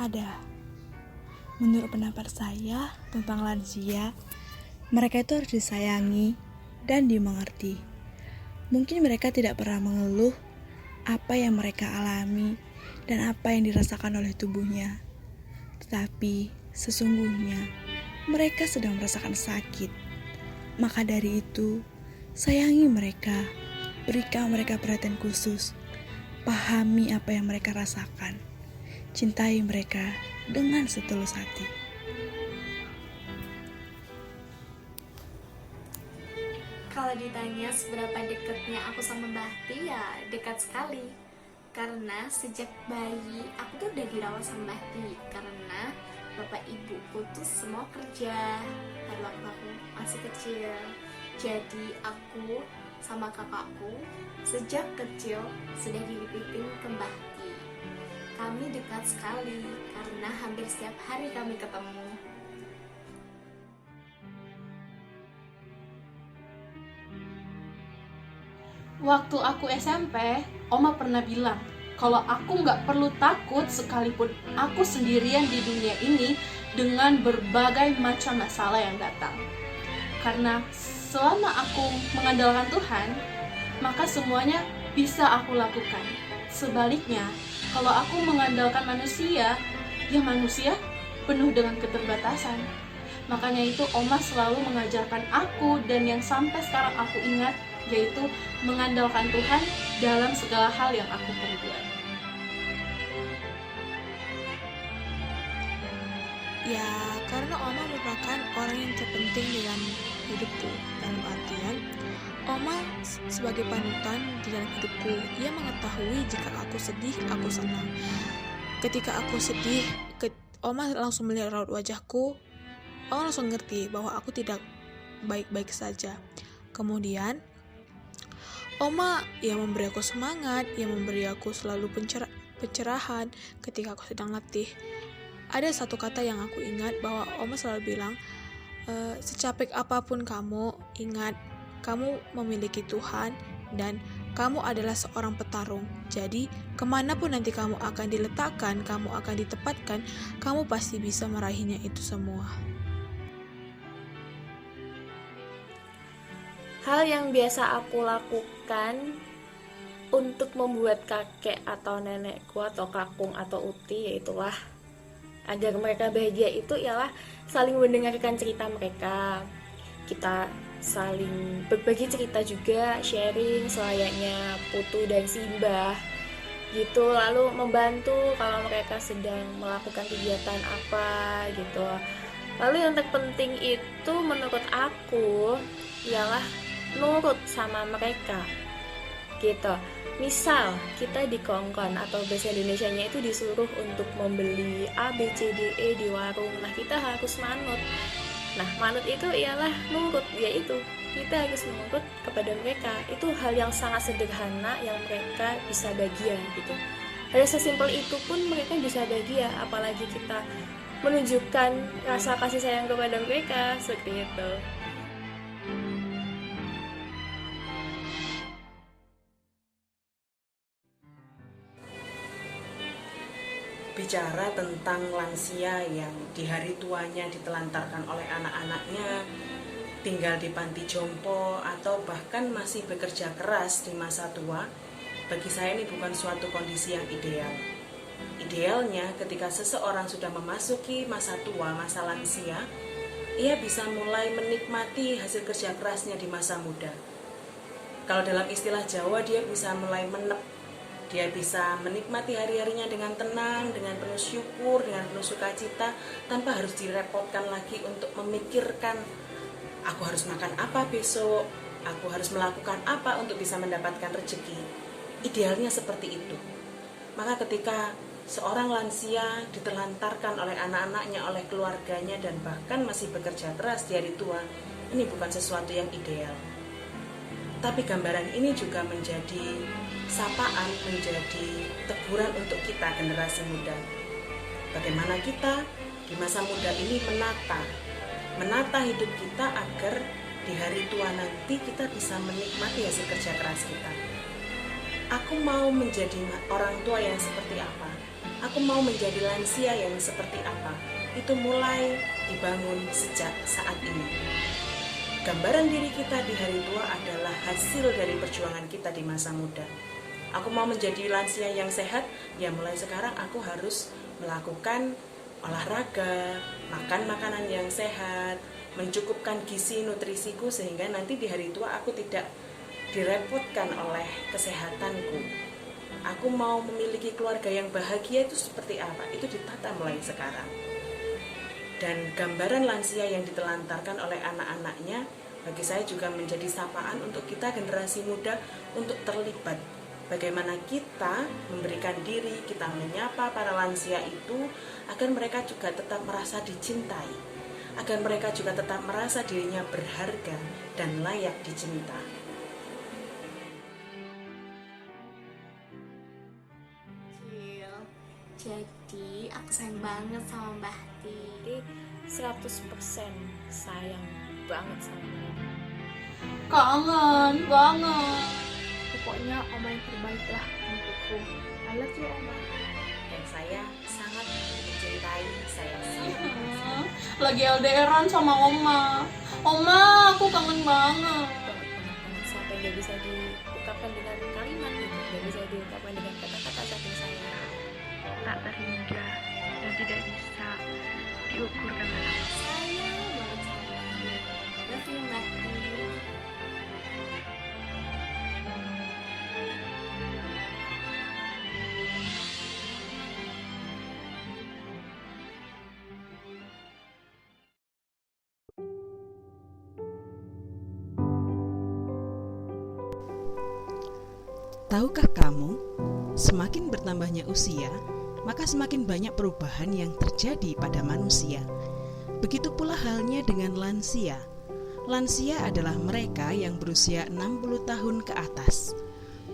Ada. Menurut pendapat saya tentang lansia, mereka itu harus disayangi dan dimengerti. Mungkin mereka tidak pernah mengeluh apa yang mereka alami dan apa yang dirasakan oleh tubuhnya. Tetapi sesungguhnya mereka sedang merasakan sakit. Maka dari itu, sayangi mereka, berikan mereka perhatian khusus, pahami apa yang mereka rasakan, cintai mereka dengan setulus hati. Kalau ditanya seberapa dekatnya aku sama Mbah Ti, ya dekat sekali. Karena sejak bayi aku tuh udah dirawat sama Mbah Ti. Karena bapak ibuku tuh semua kerja pada waktu aku masih kecil. Jadi aku sama kakakku sejak kecil sudah dititipin ke Mbah Ti. Kami dekat sekali karena hampir setiap hari kami ketemu. Waktu aku SMP, Oma pernah bilang kalau aku nggak perlu takut sekalipun aku sendirian di dunia ini dengan berbagai macam masalah yang datang. Karena selama aku mengandalkan Tuhan, maka semuanya bisa aku lakukan. Sebaliknya, kalau aku mengandalkan manusia, ya manusia penuh dengan keterbatasan. Makanya itu Oma selalu mengajarkan aku, dan yang sampai sekarang aku ingat, yaitu mengandalkan Tuhan dalam segala hal yang aku perbuat. Ya, karena Oma merupakan orang yang terpenting dalam hidupku. Dalam artian, Oma sebagai panutan di dalam hidupku. Ia mengetahui jika aku sedih, aku senang. Ketika aku sedih, Oma langsung melihat raut wajahku. Oma langsung ngerti bahwa aku tidak baik-baik saja. Kemudian, Oma yang memberi aku semangat, yang memberi aku selalu pencerahan ketika aku sedang letih. Ada satu kata yang aku ingat bahwa Oma selalu bilang, secapek apapun kamu, ingat kamu memiliki Tuhan dan kamu adalah seorang petarung. Jadi kemanapun nanti kamu akan diletakkan, kamu akan ditempatkan, kamu pasti bisa meraihnya itu semua. Hal yang biasa aku lakukan untuk membuat kakek atau nenekku atau kakung atau uti, yaitulah agar mereka bahagia, itu ialah saling mendengarkan cerita mereka. Kita saling berbagi cerita juga, sharing selayaknya Putu dan Simbah gitu, lalu membantu kalau mereka sedang melakukan kegiatan apa gitu. Lalu yang terpenting itu menurut aku ialah nurut sama mereka gitu. Misal kita dikongkon atau bahasa Indonesianya itu disuruh untuk membeli A, B, C, D, E di warung, nah kita harus manut. Nah manut itu ialah nurut, yaitu kita harus menurut kepada mereka. Itu hal yang sangat sederhana yang mereka bisa bahagia gitu. Hal sesimpel itu pun mereka bisa bahagia, apalagi kita menunjukkan rasa kasih sayang kepada mereka seperti itu. Bicara tentang lansia yang di hari tuanya ditelantarkan oleh anak-anaknya, tinggal di panti jompo, atau bahkan masih bekerja keras di masa tua, bagi saya ini bukan suatu kondisi yang ideal. Idealnya ketika seseorang sudah memasuki masa tua, masa lansia, ia bisa mulai menikmati hasil kerja kerasnya di masa muda. Kalau dalam istilah Jawa, dia bisa mulai menep. Dia bisa menikmati hari-harinya dengan tenang, dengan penuh syukur, dengan penuh sukacita, tanpa harus direpotkan lagi untuk memikirkan, aku harus makan apa besok, aku harus melakukan apa untuk bisa mendapatkan rezeki. Idealnya seperti itu. Maka ketika seorang lansia ditelantarkan oleh anak-anaknya, oleh keluarganya, dan bahkan masih bekerja keras di hari tua, ini bukan sesuatu yang ideal. Tapi gambaran ini juga menjadi sapaan, menjadi teguran untuk kita generasi muda. Bagaimana kita di masa muda ini menata hidup kita agar di hari tua nanti kita bisa menikmati hasil kerja keras kita. Aku mau menjadi orang tua yang seperti apa? Aku mau menjadi lansia yang seperti apa? Itu mulai dibangun sejak saat ini. Gambaran diri kita di hari tua adalah hasil dari perjuangan kita di masa muda. Aku mau menjadi lansia yang sehat, ya mulai sekarang aku harus melakukan olahraga, makan makanan yang sehat, mencukupkan gizi nutrisiku sehingga nanti di hari tua aku tidak direpotkan oleh kesehatanku. Aku mau memiliki keluarga yang bahagia itu seperti apa? Itu ditata mulai sekarang. Dan gambaran lansia yang ditelantarkan oleh anak-anaknya bagi saya juga menjadi sapaan untuk kita generasi muda untuk terlibat. Bagaimana kita memberikan diri, kita menyapa para lansia itu agar mereka juga tetap merasa dicintai, agar mereka juga tetap merasa dirinya berharga dan layak dicinta. Jadi aku sayang banget sama Mbah Ti. 100% sayang banget sama dia. Kangen banget. Pokoknya Oma yang terbaik lah untukku. I love you Oma. Dan saya sangat mencintai, saya sangat Lagi LDRan sama Oma. Oma, aku kangen banget. Banget sampai gak bisa diungkapkan dengan kalimat gitu, gak bisa diungkapkan dengan kata-kata saking sayang. Tak terhingga dan tidak bisa diukur dengan apa. Sayang banget sama dia. Love you Mbak Ti. Tahukah kamu, semakin bertambahnya usia, maka semakin banyak perubahan yang terjadi pada manusia. Begitu pula halnya dengan lansia. Lansia adalah mereka yang berusia 60 tahun ke atas.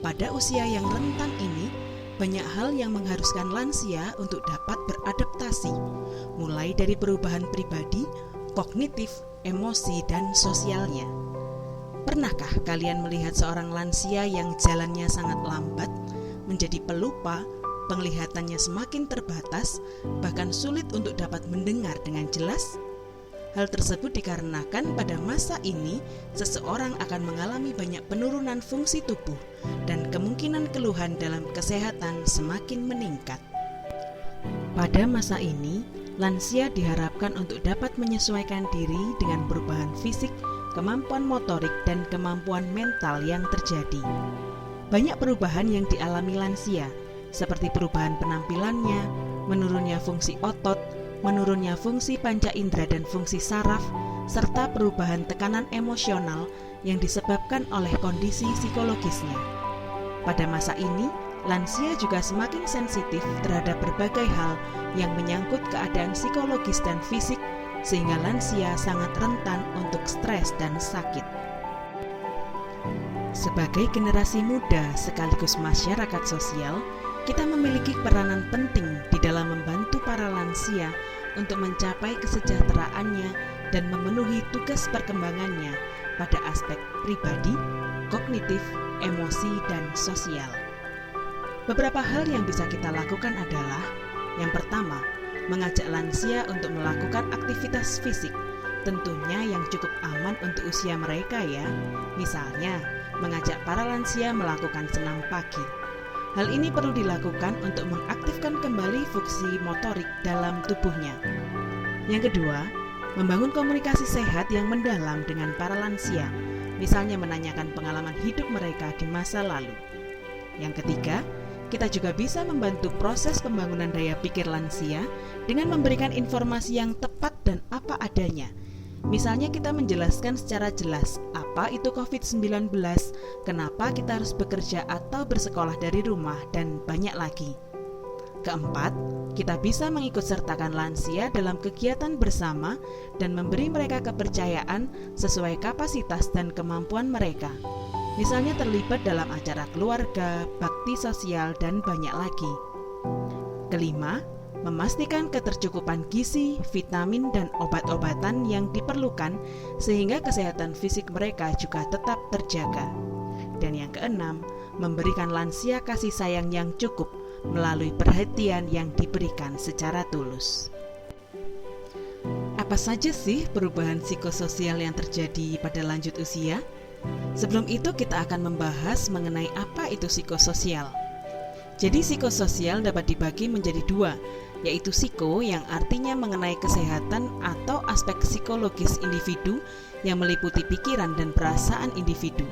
Pada usia yang rentan ini, banyak hal yang mengharuskan lansia untuk dapat beradaptasi, mulai dari perubahan pribadi, kognitif, emosi, dan sosialnya. Pernahkah kalian melihat seorang lansia yang jalannya sangat lambat, menjadi pelupa, penglihatannya semakin terbatas, bahkan sulit untuk dapat mendengar dengan jelas? Hal tersebut dikarenakan pada masa ini seseorang akan mengalami banyak penurunan fungsi tubuh dan kemungkinan keluhan dalam kesehatan semakin meningkat. Pada masa ini, lansia diharapkan untuk dapat menyesuaikan diri dengan perubahan fisik, kemampuan motorik, dan kemampuan mental yang terjadi. Banyak perubahan yang dialami lansia, seperti perubahan penampilannya, menurunnya fungsi otot, menurunnya fungsi panca indera dan fungsi saraf, serta perubahan tekanan emosional yang disebabkan oleh kondisi psikologisnya. Pada masa ini, lansia juga semakin sensitif terhadap berbagai hal yang menyangkut keadaan psikologis dan fisik, sehingga lansia sangat rentan untuk stres dan sakit. Sebagai generasi muda sekaligus masyarakat sosial, kita memiliki peranan penting di dalam membantu para lansia untuk mencapai kesejahteraannya dan memenuhi tugas perkembangannya pada aspek pribadi, kognitif, emosi, dan sosial. Beberapa hal yang bisa kita lakukan adalah: yang pertama, mengajak lansia untuk melakukan aktivitas fisik, tentunya yang cukup aman untuk usia mereka ya. Misalnya, mengajak para lansia melakukan senam pagi. Hal ini perlu dilakukan untuk mengaktifkan kembali fungsi motorik dalam tubuhnya. Yang kedua, membangun komunikasi sehat yang mendalam dengan para lansia, misalnya menanyakan pengalaman hidup mereka di masa lalu. Yang ketiga, kita juga bisa membantu proses pembangunan daya pikir lansia dengan memberikan informasi yang tepat dan apa adanya. Misalnya kita menjelaskan secara jelas apa itu COVID-19, kenapa kita harus bekerja atau bersekolah dari rumah, dan banyak lagi. Keempat, kita bisa mengikut sertakan lansia dalam kegiatan bersama dan memberi mereka kepercayaan sesuai kapasitas dan kemampuan mereka. Misalnya terlibat dalam acara keluarga, bakti sosial, dan banyak lagi. Kelima, memastikan ketercukupan gizi, vitamin, dan obat-obatan yang diperlukan sehingga kesehatan fisik mereka juga tetap terjaga. Dan yang keenam, memberikan lansia kasih sayang yang cukup, melalui perhatian yang diberikan secara tulus. Apa saja sih perubahan psikososial yang terjadi pada lanjut usia? Sebelum itu kita akan membahas mengenai apa itu psikososial. Jadi psikososial dapat dibagi menjadi dua, yaitu psiko yang artinya mengenai kesehatan atau aspek psikologis individu yang meliputi pikiran dan perasaan individu.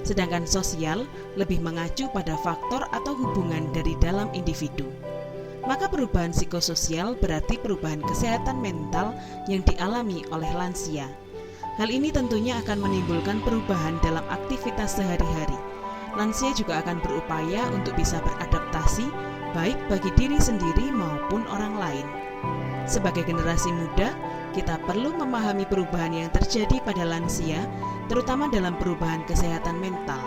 Sedangkan sosial lebih mengacu pada faktor atau hubungan dari dalam individu. Maka perubahan psikososial berarti perubahan kesehatan mental yang dialami oleh lansia. Hal ini tentunya akan menimbulkan perubahan dalam aktivitas sehari-hari. Lansia juga akan berupaya untuk bisa beradaptasi, baik bagi diri sendiri maupun orang lain. Sebagai generasi muda, kita perlu memahami perubahan yang terjadi pada lansia, terutama dalam perubahan kesehatan mental.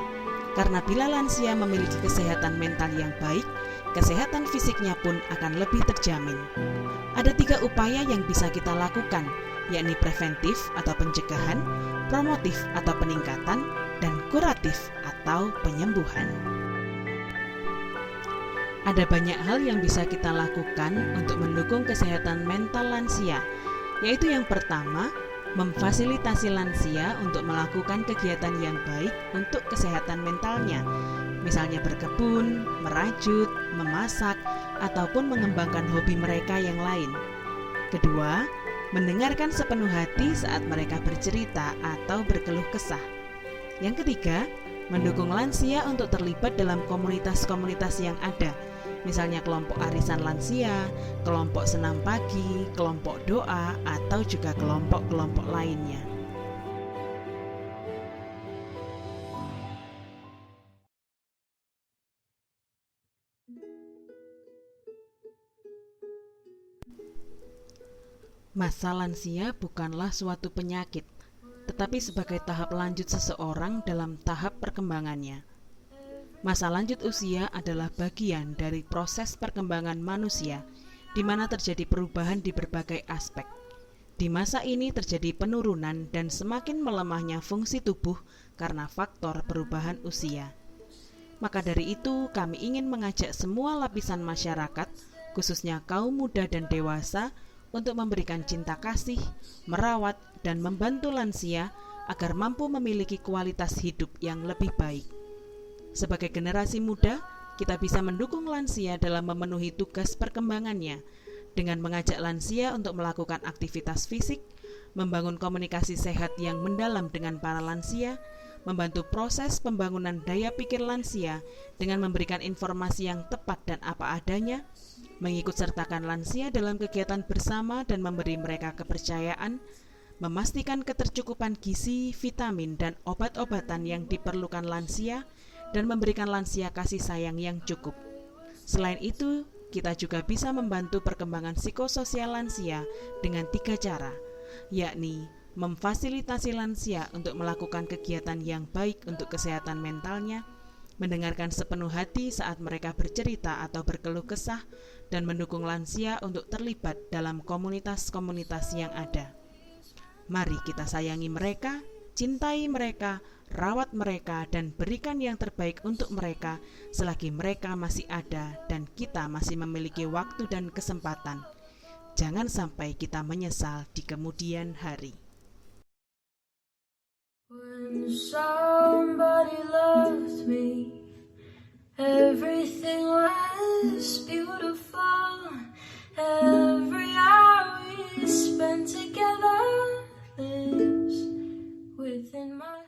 Karena bila lansia memiliki kesehatan mental yang baik, kesehatan fisiknya pun akan lebih terjamin. Ada 3 upaya yang bisa kita lakukan, yakni preventif atau pencegahan, promotif atau peningkatan, dan kuratif atau penyembuhan. Ada banyak hal yang bisa kita lakukan untuk mendukung kesehatan mental lansia, yaitu yang pertama, memfasilitasi lansia untuk melakukan kegiatan yang baik untuk kesehatan mentalnya, misalnya berkebun, merajut, memasak, ataupun mengembangkan hobi mereka yang lain. Kedua, mendengarkan sepenuh hati saat mereka bercerita atau berkeluh kesah. Yang ketiga, mendukung lansia untuk terlibat dalam komunitas-komunitas yang ada, misalnya kelompok arisan lansia, kelompok senam pagi, kelompok doa, atau juga kelompok-kelompok lainnya. Masa lansia bukanlah suatu penyakit, tetapi sebagai tahap lanjut seseorang dalam tahap perkembangannya. Masa lanjut usia adalah bagian dari proses perkembangan manusia, di mana terjadi perubahan di berbagai aspek. Di masa ini terjadi penurunan dan semakin melemahnya fungsi tubuh karena faktor perubahan usia. Maka dari itu, kami ingin mengajak semua lapisan masyarakat, khususnya kaum muda dan dewasa, untuk memberikan cinta kasih, merawat, dan membantu lansia agar mampu memiliki kualitas hidup yang lebih baik. Sebagai generasi muda, kita bisa mendukung lansia dalam memenuhi tugas perkembangannya dengan mengajak lansia untuk melakukan aktivitas fisik, membangun komunikasi sehat yang mendalam dengan para lansia, membantu proses pembangunan daya pikir lansia dengan memberikan informasi yang tepat dan apa adanya, mengikut sertakan lansia dalam kegiatan bersama dan memberi mereka kepercayaan, memastikan ketercukupan gizi, vitamin, dan obat-obatan yang diperlukan lansia, dan memberikan lansia kasih sayang yang cukup. Selain itu, kita juga bisa membantu perkembangan psikososial lansia dengan 3 cara, yakni memfasilitasi lansia untuk melakukan kegiatan yang baik untuk kesehatan mentalnya, mendengarkan sepenuh hati saat mereka bercerita atau berkeluh kesah, dan mendukung lansia untuk terlibat dalam komunitas-komunitas yang ada. Mari kita sayangi mereka, cintai mereka, rawat mereka, dan berikan yang terbaik untuk mereka selagi mereka masih ada dan kita masih memiliki waktu dan kesempatan. Jangan sampai kita menyesal di kemudian hari. When somebody loved me, everything was beautiful. Every hour we spent together lives within my